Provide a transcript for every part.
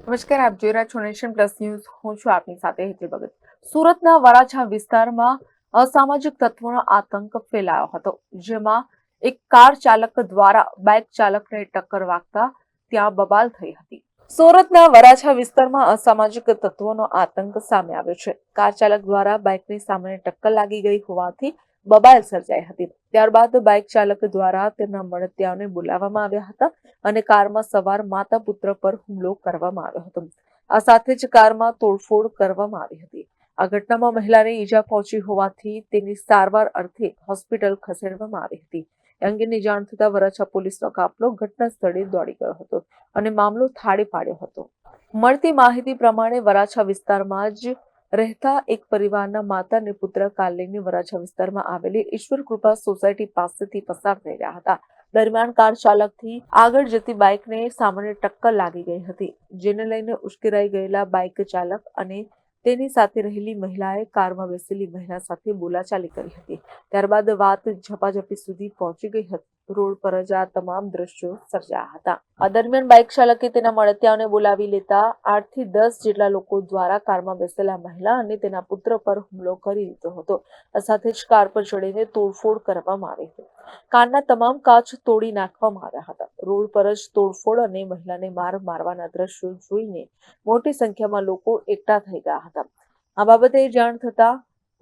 નમસ્કાર, આપ જોઈ રહ્યા છો નેશન પ્લસ ન્યૂઝ. હું છું આપની સાથે હેતલ ભગત. સુરતના વરાછા વિસ્તારમાં અસામાજિક તત્વોનો આતંક ફેલાયો હતો, જેમાં એક કાર ચાલક દ્વારા બાઇક ચાલકને ટક્કર વાગતા ત્યાં બબાલ થઈ હતી. સુરતના વરાછા વિસ્તારમાં અસામાજિક તત્વોનો આતંક સામે આવ્યો છે. કાર ચાલક દ્વારા બાઇકની સામે ટક્કર લાગી ગઈ હોવાથી બબાલ સર્જાઈ હતી. ત્યારબાદ બાઇક ચાલક દ્વારા તેમના મળતિયાઓને બોલાવવામાં આવ્યા હતા અને કારમાં સવાર માતા પુત્ર પર હુમલો કરવામાં આવ્યો હતો. આ સાથે જ કારમાં તોડફોડ કરવામાં આવી હતી. આ ઘટનામાં મહિલાને ઈજા પહોંચી હોવાથી તેની સારવાર અર્થે હોસ્પિટલ ખસેડવામાં આવી હતી. એ અંગેની જાણ થતાં વરાછા પોલીસનો કાફલો ઘટના સ્થળે દોડી ગયો હતો અને મામલો થાળે પાડ્યો હતો. મળતી માહિતી પ્રમાણે વરાછા વિસ્તારમાં જ રહેતા એક પરિવારના માતા અને પુત્ર કાર લઈને વરાછા વિસ્તારમાં આવેલી ઈશ્વર કૃપા સોસાયટી પાસેથી પસાર થઈ રહ્યા હતા. દરમિયાન કાર ચાલકથી આગળ જતી બાઇકને સામાન્ય ટક્કર લાગી ગઈ હતી, જેને લઈને ઉશ્કેરાઈ ગયેલા બાઇક ચાલક અને તેની સાથે રહેલી મહિલાએ કારમાં બેસેલી મહિલા સાથે બોલાચાલી કરી હતી. ત્યારબાદ વાત ઝપાઝપી સુધી પહોંચી ગઈ હતી. રોડ પર જ આ તમામ દ્રશ્યો સર્જાયા હતા. આ દરમિયાન બાઇક ચાલકે તેના મળતિયાઓને બોલાવી લેતા 8 થી 10 જેટલા લોકો દ્વારા કારમાં બેસેલા મહિલા અને તેના પુત્ર પર હુમલો કરી દીધો હતો. આ સાથે જ કાર પર ચડીને તોડફોડ કરવામાં આવી હતી. કારના તમામ કાચ તોડી નાખવામાં આવ્યા હતા. રોડ પર જ તોડફોડ અને મહિલાને માર મારવાના દ્રશ્યો જોઈને મોટી સંખ્યામાં લોકો એકઠા થઈ ગયા હતા. આ બાબતે જાણ થતા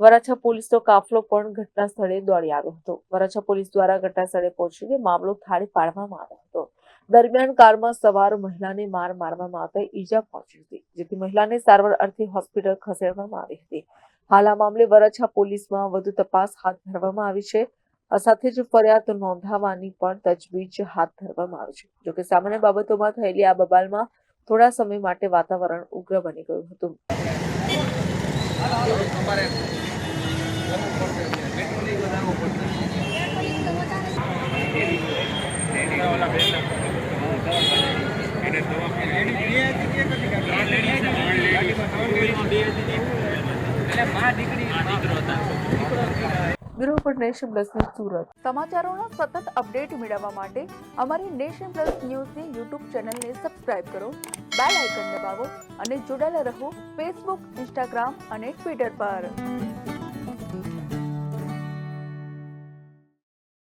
વરાછા પોલીસનો કાફલો પણ ઘટના સ્થળે દોડી આવ્યો હતો. વરાછા પોલીસ દ્વારા ઘટના સ્થળે પહોંચીને મામલો થાળે પાડવામાં આવ્યો હતો. દરમિયાન કારમાં સવાર મહિલાને માર મારવામાં આવતા ઈજા પહોંચી હતી, જેથી મહિલાને સારવાર અર્થે હોસ્પિટલ ખસેડવામાં આવી હતી. હાલ આ મામલે વરાછા પોલીસમાં વધુ તપાસ હાથ ધરવામાં આવી છે. આ સાથે જ ફરિયાદ નોંધાવવાની પણ તજવીજ હાથ ધરવામાં આવી છે. જોકે સામાન્ય બાબતોમાં થયેલી આ બબાલમાં થોડા સમય માટે વાતાવરણ ઉગ્ર બની ગયું હતું. Bureau report nation plus news Surat. સમાચારોના સતત અપડેટ મેળવવા માટે અમારી નેશન પ્લસ ન્યૂઝની યુટ્યુબ ચેનલને સબસ્ક્રાઇબ કરો, બેલ આઇકન દબાવો અને જોડાયેલા રહો ફેસબુક, ઇન્સ્ટાગ્રામ અને ટ્વિટર પર.